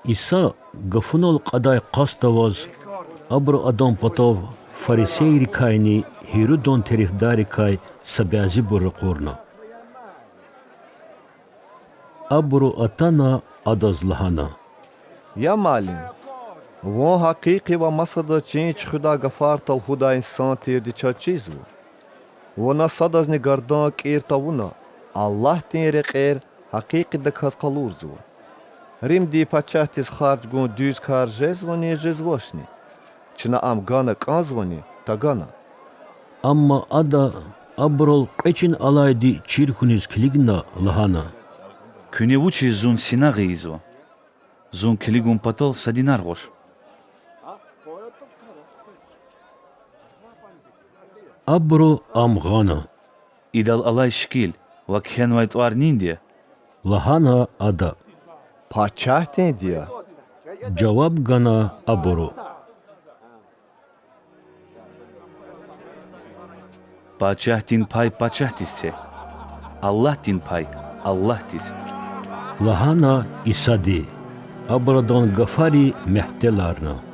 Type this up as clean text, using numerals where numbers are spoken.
İsa gafınol qaday qastavaz abr adam patav fariseyri kayni Hirudon terifdari kay sabazi burqurna. Abru atana adazlahana. Ya malin. Von hakiki ve masada çinç xuda gafartal huda insan tirdi çaçizvu. Vona sadazni gardan kirtavuna. Allah tinre qer hakiki de kalurzu. Rim di paçahtis xarj gun düz karjez ve nejez voşni. Çina am gana kanzvani tagana. Amma ada abrol qeçin alaydi çirxuniz kiligna lahana. Künevuçi zun sinagizvo. Zun kiligun patol sadinar goş. Abro amgana. İdal alay şkil. Vakhen vayt var nindye. Lahana ada. Paçah tin diya. Cevap gana abro. Paçahtin pay paçahtisse. Allah'tin pay Allah'tis. Lahana isadi. Abradan gafari mehtelarna.